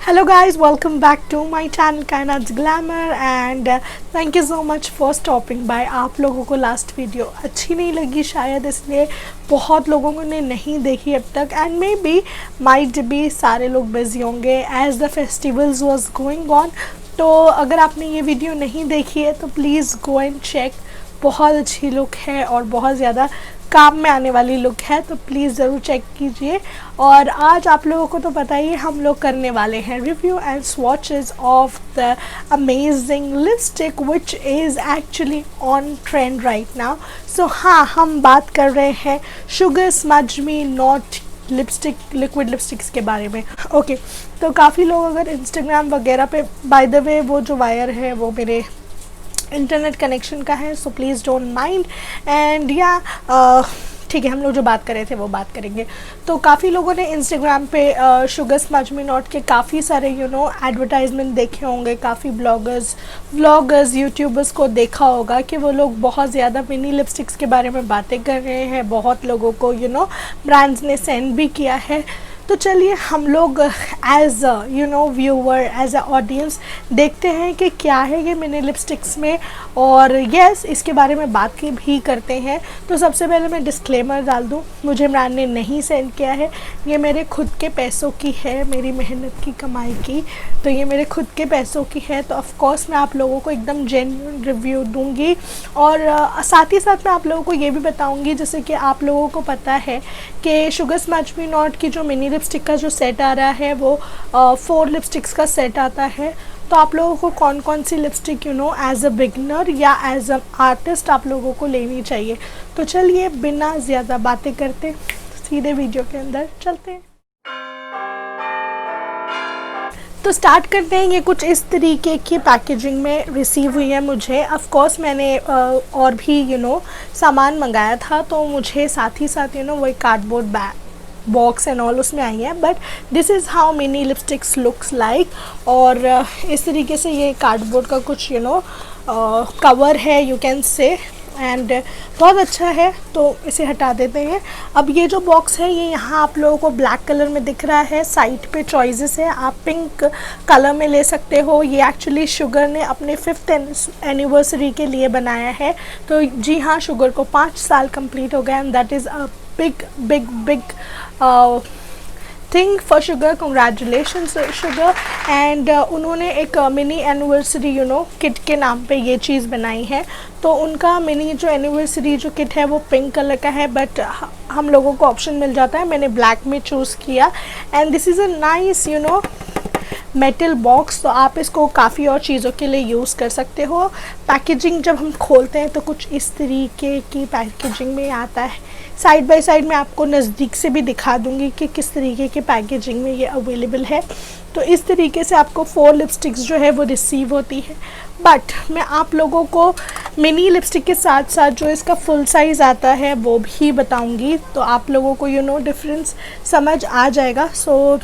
Hello guys, welcome back to my channel Kainat's Glamour and thank you so much for stopping by। आप लोगों को last video अच्छी नहीं लगी शायद, इसलिए बहुत लोगों ने नहीं देखी अब तक एंड मे बी माइट भी सारे लोग बिजी होंगे as the festivals was going on. तो अगर आपने ये वीडियो नहीं देखी है तो प्लीज़ गो एंड चेक। बहुत अच्छी लुक है और बहुत ज़्यादा काम में आने वाली लुक है, तो प्लीज़ ज़रूर चेक कीजिए। और आज आप लोगों को तो पता ही है हम लोग करने वाले हैं review and swatches of the amazing lipstick which is actually on trend right now. So हाँ, हम बात कर रहे हैं sugar smudge me not lipstick, liquid lipsticks के बारे में। ओके तो काफ़ी लोग अगर इंस्टाग्राम वगैरह पे, बाय द वे वो जो वायर है वो मेरे इंटरनेट कनेक्शन का है, so please don't mind and या ठीक है, हम लोग जो बात कर रहे थे वो बात करेंगे। तो काफ़ी लोगों ने इंस्टाग्राम पे शुगर स्मज मी नॉट के काफ़ी सारे एडवर्टाइजमेंट देखे होंगे। काफ़ी व्लॉगर्स यूट्यूबर्स को देखा होगा कि वो लोग बहुत ज़्यादा मिनी लिपस्टिक्स के बारे में बातें कर रहे हैं। बहुत लोगों को ब्रांड्स ने सेंड भी किया है। तो चलिए हम लोग as viewer, as a audience देखते हैं कि क्या है ये मिनी लिपस्टिक्स में, और यस इसके बारे में बात की भी करते हैं। तो सबसे पहले मैं डिस्क्लेमर डाल दूँ, मुझे ब्रांड ने नहीं सेंड किया है, ये मेरे खुद के पैसों की है, मेरी मेहनत की कमाई की। तो ये मेरे खुद के पैसों की है, तो ऑफकोर्स मैं आप लोगों को एकदम जेन्युइन रिव्यू दूँगी। और साथ ही साथ मैं आप लोगों को ये भी बताऊँगी, जैसे कि आप लोगों को पता है कि शुगर स्मज मी नॉट की जो मिनी लिपस्टिक का जो सेट आ रहा है वो 4 लिपस्टिक्स का सेट आता है। तो आप लोगों को कौन कौन सी लिपस्टिक एज अ बिगनर या एज अ आर्टिस्ट आप लोगों को लेनी चाहिए। तो चलिए बिना ज़्यादा बातें करते सीधे वीडियो के अंदर चलते हैं। तो स्टार्ट करते हैं। ये कुछ इस तरीके की पैकेजिंग में रिसीव हुई है मुझे। ऑफ कोर्स मैंने और भी सामान मंगाया था, तो मुझे साथ ही साथ वही cardboard bag box and all उसमें आई है। But this is how mini lipsticks looks like. और इस तरीके से ये कार्डबोर्ड का कुछ कवर है, यू कैन से, एंड बहुत अच्छा है। तो इसे हटा देते हैं। अब ये जो बॉक्स है ये यहाँ आप लोगों को ब्लैक कलर में दिख रहा है, साइड पे चॉइसेस है, आप पिंक कलर में ले सकते हो। ये एक्चुअली शुगर ने अपने 5th एनिवर्सरी के लिए बनाया है। तो जी हाँ, शुगर को 5 साल कंप्लीट हो गए and that is a big thing for sugar. Congratulations sugar. And उन्होंने एक मिनी एनिवर्सरी किट के नाम पे ये चीज़ बनाई है। तो उनका मिनी जो एनिवर्सरी जो किट है वो पिंक कलर का है, बट हम लोगों को ऑप्शन मिल जाता है, मैंने ब्लैक में चूज़ किया। And this is a nice metal box. तो आप इसको काफ़ी और चीज़ों के लिए यूज़ कर सकते हो। पैकेजिंग जब हम खोलते हैं तो कुछ इस तरीके की पैकेजिंग में आता है। साइड बाय साइड मैं आपको नज़दीक से भी दिखा दूँगी कि किस तरीके की पैकेजिंग में ये अवेलेबल है। तो इस तरीके से आपको 4 लिपस्टिक्स जो है वो रिसीव होती है। बट मैं आप लोगों को मिनी लिपस्टिक के साथ साथ जो इसका फुल साइज़ आता है वो भी बताऊँगी, तो आप लोगों को डिफरेंस समझ आ जाएगा। सो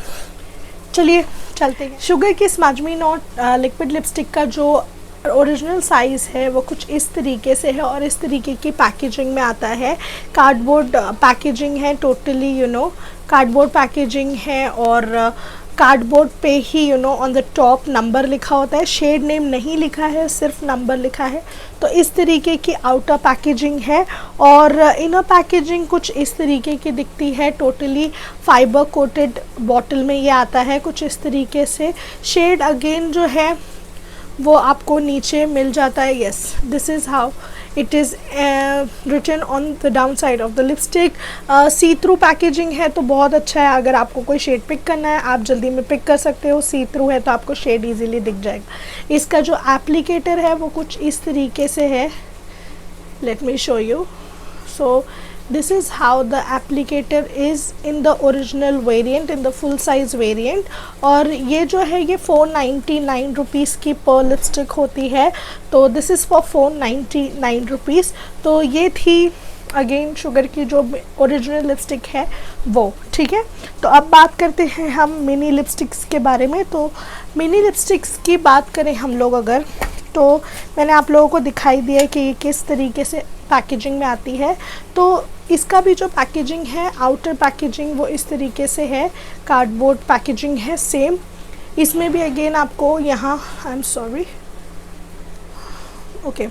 चलिए चलते हैं। शुगर की smudge me not liquid lipstick का जो ओरिजिनल साइज़ है वो कुछ इस तरीके से है और इस तरीके की पैकेजिंग में आता है। कार्डबोर्ड पैकेजिंग है, टोटली कार्डबोर्ड पैकेजिंग है। और कार्डबोर्ड पे ही ऑन द टॉप नंबर लिखा होता है, शेड नेम नहीं लिखा है, सिर्फ नंबर लिखा है। तो इस तरीके की आउटर पैकेजिंग है और इनर पैकेजिंग कुछ इस तरीके की दिखती है। टोटली फाइबर कोटेड बॉटल में ये आता है कुछ इस तरीके से। शेड अगेन जो है वो आपको नीचे मिल जाता है। Yes, this is how it is written on the down side of the lipstick. See through packaging है, तो बहुत अच्छा है। अगर आपको कोई शेड पिक करना है आप जल्दी में पिक कर सकते हो। सी थ्रू है तो आपको शेड इजीली दिख जाएगा। इसका जो एप्लीकेटर है वो कुछ इस तरीके से है, let me show you. So this is how the applicator is in the original variant, in the full size variant। और ये जो है ये 499 रुपीज़ की पर लिपस्टिक होती है। तो दिस इज़ फॉर 499 रुपीज़। तो ये थी अगेन शुगर की जो ओरिजिनल लिपस्टिक है वो, ठीक है। तो अब बात करते हैं हम मिनी लिपस्टिक्स के बारे में। तो मिनी लिपस्टिक्स की बात करें हम लोग अगर, तो मैंने आप लोगों को दिखाई दिया कि ये किस तरीके से पैकेजिंग में आती है। तो इसका भी जो पैकेजिंग है, आउटर पैकेजिंग वो इस तरीके से है, कार्डबोर्ड पैकेजिंग है सेम। इसमें भी अगेन आपको यहाँ, आई एम सॉरी, ओके,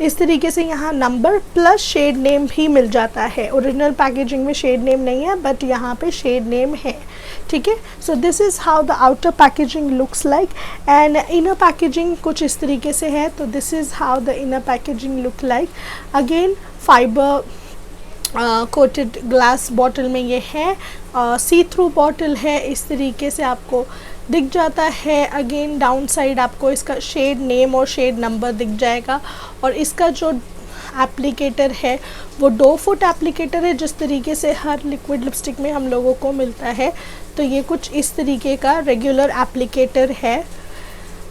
इस तरीके से यहाँ नंबर प्लस शेड नेम भी मिल जाता है। ओरिजिनल पैकेजिंग में शेड नेम नहीं है, बट यहाँ पे शेड नेम है, ठीक है। सो this is how the outer packaging looks like, and inner packaging कुछ इस तरीके से है। तो this is how the inner packaging look like. Again fibre coated glass bottle में ये है, सी थ्रू बॉटल है, इस तरीके से आपको दिख जाता है। अगेन डाउन साइड आपको इसका शेड नेम और शेड नंबर दिख जाएगा। और इसका जो एप्लीकेटर है वो 2 फुट एप्लीकेटर है, जिस तरीके से हर लिक्विड लिपस्टिक में हम लोगों को मिलता है। तो ये कुछ इस तरीके का रेगुलर एप्लीकेटर है।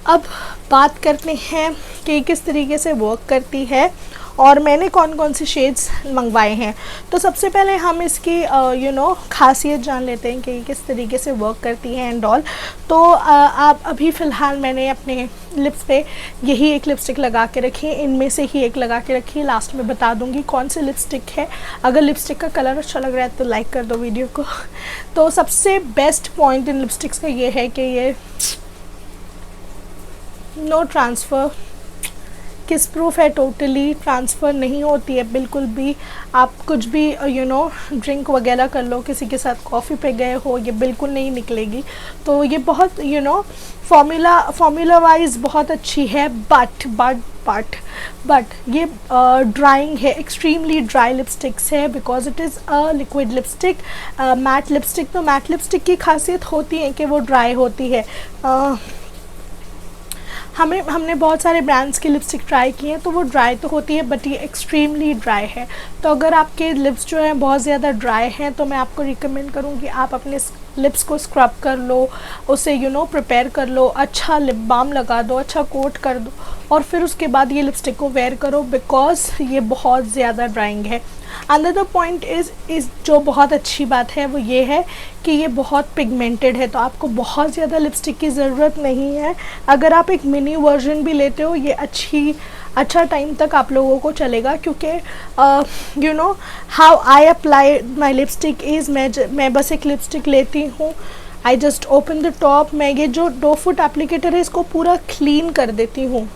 अब बात करते हैं कि किस तरीके से वर्क करती है और मैंने कौन कौन सी शेड्स मंगवाए हैं। तो सबसे पहले हम इसकी खासियत जान लेते हैं कि किस तरीके से वर्क करती है एंड ऑल। तो आप अभी फ़िलहाल मैंने अपने लिप्स पे यही एक लिपस्टिक लगा के रखी है, इनमें से ही एक लगा के रखी है। लास्ट में बता दूंगी कौन सी लिपस्टिक है। अगर लिपस्टिक का कलर अच्छा लग रहा है तो लाइक कर दो वीडियो को। तो सबसे बेस्ट पॉइंट इन लिपस्टिक्स का ये है कि ये नो ट्रांसफ़र, किस प्रूफ है, टोटली ट्रांसफ़र नहीं होती है बिल्कुल भी। आप कुछ भी ड्रिंक वगैरह कर लो, किसी के साथ कॉफ़ी पे गए हो, ये बिल्कुल नहीं निकलेगी। तो ये बहुत फॉर्मूला वाइज बहुत अच्छी है। बट ये ड्राइंग है, एक्सट्रीमली ड्राई लिपस्टिक्स है, because it is a liquid lipstick, matte lipstick. तो मैट लिपस्टिक की खासियत होती है कि वो ड्राई होती है। हमने बहुत सारे ब्रांड्स की लिपस्टिक ट्राई की हैं, तो वो ड्राई तो होती है, बट ये एक्सट्रीमली ड्राई है। तो अगर आपके लिप्स जो हैं बहुत ज़्यादा ड्राई हैं, तो मैं आपको रिकमेंड करूँगी आप अपने लिप्स को स्क्रब कर लो, उसे प्रिपेयर कर लो, अच्छा लिप बाम लगा दो, अच्छा कोट कर दो, और फिर उसके बाद ये लिपस्टिक को वेयर करो, बिकॉज ये बहुत ज़्यादा ड्राइंग है। अनदर पॉइंट इज़ जो बहुत अच्छी बात है वो ये है कि ये बहुत पिगमेंटेड है, तो आपको बहुत ज़्यादा लिपस्टिक की ज़रूरत नहीं है। अगर आप एक मिनी वर्जन भी लेते हो, ये अच्छा टाइम तक आप लोगों को चलेगा, क्योंकि how I apply my lipstick is, मैं बस एक लिपस्टिक लेती हूँ, I just open the top, मैं ये जो 2 फुट एप्लीकेटर है इसको पूरा क्लीन कर देती हूँ,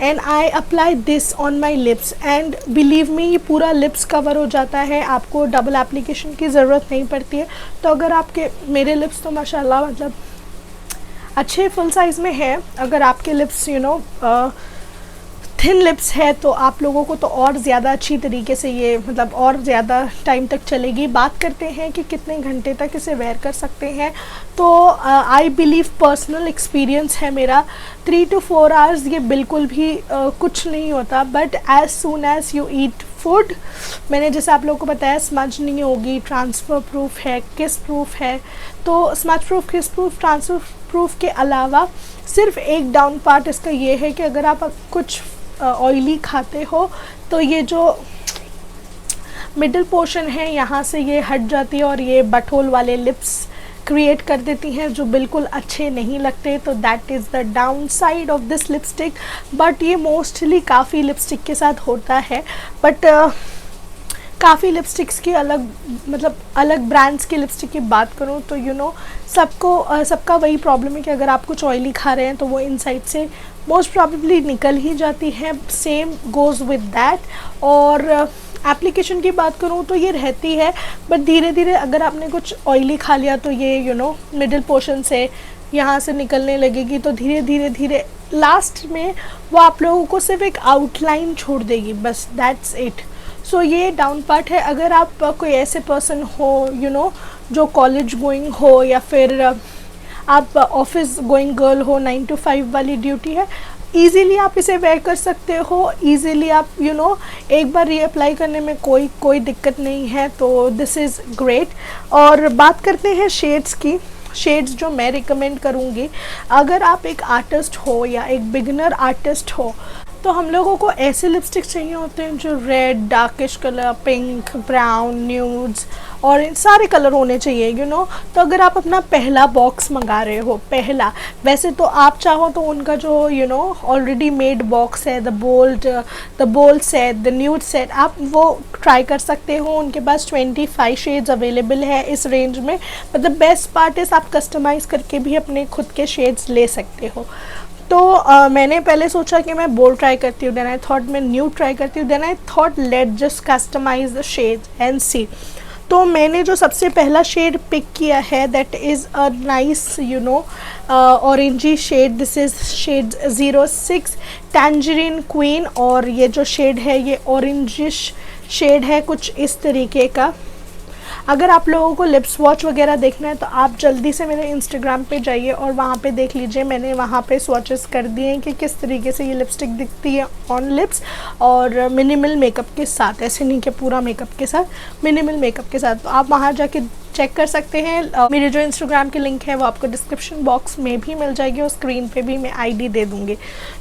and I apply this on my lips, and believe me ये पूरा लिप्स कवर हो जाता है, आपको डबल एप्लीकेशन की ज़रूरत नहीं पड़ती है। तो अगर आपके, मेरे लिप्स तो माशाल्लाह मतलब अच्छे फुल साइज़ में है, अगर आपके लिप्स थिन लिप्स है तो आप लोगों को तो और ज़्यादा अच्छी तरीके से ये मतलब और ज़्यादा टाइम तक चलेगी। बात करते हैं कि कितने घंटे तक इसे वेयर कर सकते हैं। तो आई बिलीव पर्सनल एक्सपीरियंस है मेरा 3 to 4 आवर्स ये बिल्कुल भी कुछ नहीं होता। But as soon as you eat food, मैंने जैसे आप लोगों को बताया स्मज नहीं होगी, ट्रांसफ़र प्रूफ है, किस प्रूफ है। तो स्मज प्रूफ, किस प्रूफ, ट्रांसफ़र प्रूफ के अलावा सिर्फ एक डाउन पार्ट इसका ये है कि अगर आप कुछ ऑयली खाते हो तो ये जो मिडिल पोर्शन है यहाँ से ये हट जाती है और ये बटहोल वाले लिप्स क्रिएट कर देती हैं जो बिल्कुल अच्छे नहीं लगते। तो that is the down side of this lipstick. But ये मोस्टली काफ़ी लिपस्टिक के साथ होता है। बट काफ़ी लिपस्टिक्स की अलग ब्रांड्स की लिपस्टिक की बात करूँ तो सबका वही प्रॉब्लम है कि अगर आप कुछ ऑयली खा रहे हैं तो वो इनसाइड से मोस्ट प्रॉबेबली निकल ही जाती है। Same goes with that. और एप्लीकेशन की बात करूँ तो ये रहती है, बट धीरे धीरे अगर आपने कुछ ऑयली खा लिया तो ये मिडिल पोर्शन से यहाँ से निकलने लगेगी। तो धीरे धीरे लास्ट में वो आप लोगों को सिर्फ एक आउटलाइन छोड़ देगी, बस दैट्स इट। सो ये डाउन पार्ट है। अगर आप कोई ऐसे पर्सन हो जो कॉलेज गोइंग हो या फिर आप ऑफिस गोइंग गर्ल हो, 9 to 5 वाली ड्यूटी है, ईज़िली आप इसे वेयर कर सकते हो। ईज़िली आप एक बार रीअप्लाई करने में कोई दिक्कत नहीं है। तो दिस इज़ ग्रेट। और बात करते हैं शेड्स की। शेड्स जो मैं रिकमेंड करूँगी, अगर आप एक आर्टिस्ट हो या एक बिगिनर आर्टिस्ट हो तो हम लोगों को ऐसे लिपस्टिक चाहिए होते हैं जो red, darkish colour, pink, brown, nudes और इन सारे कलर होने चाहिए तो अगर आप अपना पहला बॉक्स मंगा रहे हो, पहला, वैसे तो आप चाहो तो उनका जो ऑलरेडी मेड बॉक्स है, the bold set, the nude set, आप वो ट्राई कर सकते हो। उनके पास 25 शेड्स अवेलेबल है इस रेंज में, but the best part is आप कस्टमाइज़ करके भी अपने खुद के शेड्स ले सकते हो। तो मैंने पहले सोचा कि मैं बोल्ड ट्राई करती हूँ, देन आई थॉट मैं न्यूड ट्राई करती हूँ, then I thought let just customise the shades and see. तो मैंने जो सबसे पहला शेड पिक किया है that is a nice orangey shade. This is shade 06 tangerine queen, और ये जो शेड है ये ऑरेंजिश शेड है कुछ इस तरीके का। अगर आप लोगों को लिप्स वॉच वगैरह देखना है तो आप जल्दी से मेरे इंस्टाग्राम पे जाइए और वहाँ पे देख लीजिए, मैंने वहाँ पे स्वॉचेस कर दिए हैं कि किस तरीके से ये लिपस्टिक दिखती है ऑन लिप्स, और मिनिमल मेकअप के साथ, ऐसे नहीं कि पूरा मेकअप के साथ, मिनिमल मेकअप के साथ। तो आप वहाँ जाके चेक कर सकते हैं। मेरे जो इंस्टाग्राम की लिंक है वो आपको डिस्क्रिप्शन बॉक्स में भी मिल जाएगी और स्क्रीन पे भी मैं आईडी दे दूँगी।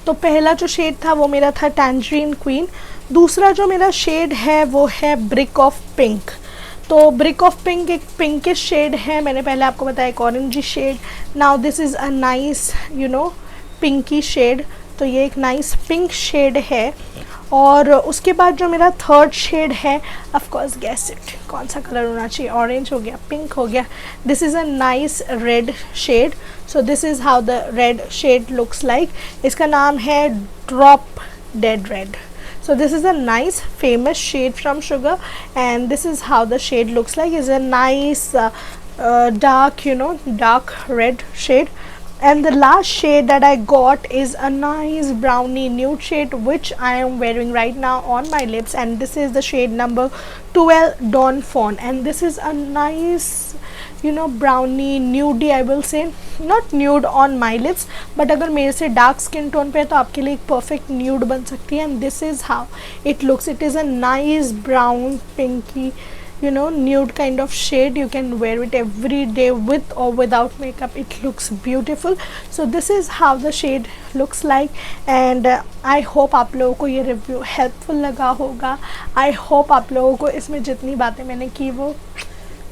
तो पहला जो शेड था वो मेरा था टैंजरीन क्वीन। दूसरा जो मेरा शेड है वो है ब्रिक ऑफ पिंक। तो ब्रिक ऑफ पिंक एक पिंकिश शेड है, मैंने पहले आपको बताया एक orangey shade. Now this is a nice pinky shade, तो ये एक नाइस पिंक शेड है। और उसके बाद जो मेरा थर्ड शेड है, ऑफ कोर्स गेस इट, कौन सा कलर होना चाहिए, ऑरेंज हो गया, पिंक हो गया, this is a nice red shade. So this is how the red shade looks like. इसका नाम है drop dead red. So this is a nice famous shade from Sugar, and this is how the shade looks like. It's a nice dark dark red shade. And the last shade that I got is a nice brownie nude shade which I am wearing right now on my lips, and this is the shade number 12 Dawn Fawn, and this is a nice brownie nudie, I will say, not nude on my lips, but अगर मेरे से dark skin tone पे है तो आपके लिए एक perfect nude बन सकती है। And this is how it looks. It is a nice brown pinky nude kind of shade. You can wear it every day with or without makeup. It looks beautiful. So this is how the shade looks like, and I hope आप लोगों को ये review helpful लगा होगा। I hope आप लोगों को इसमें जितनी बातें मैंने की वो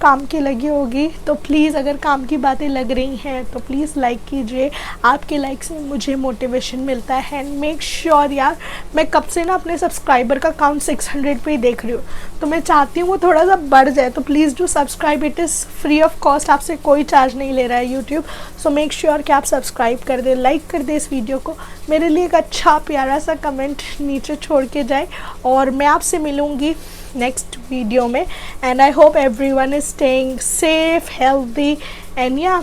काम की लगी होगी। तो प्लीज़ अगर काम की बातें लग रही हैं तो प्लीज़ लाइक कीजिए, आपके लाइक से मुझे मोटिवेशन मिलता है। एंड मेक श्योर यार, मैं कब से ना अपने सब्सक्राइबर का काउंट 600 पे ही देख रही हूँ, तो मैं चाहती हूँ वो थोड़ा सा बढ़ जाए। तो please do subscribe, it is free of cost, आपसे कोई चार्ज नहीं ले रहा है यूट्यूब। सो मेक श्योर कि आप सब्सक्राइब कर दें, लाइक कर दें इस वीडियो को, मेरे लिए एक अच्छा प्यारा सा कमेंट नीचे छोड़ के जाए, और मैं आपसे मिलूँगी नेक्स्ट वीडियो में। And I hope everyone is staying safe, healthy and या,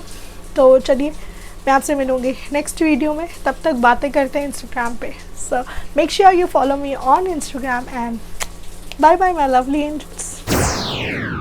तो चलिए मैं आपसे मिलूँगी नेक्स्ट वीडियो में। तब तक बातें करते हैं इंस्टाग्राम पे। So make sure you follow me on Instagram, and bye bye my lovely angels.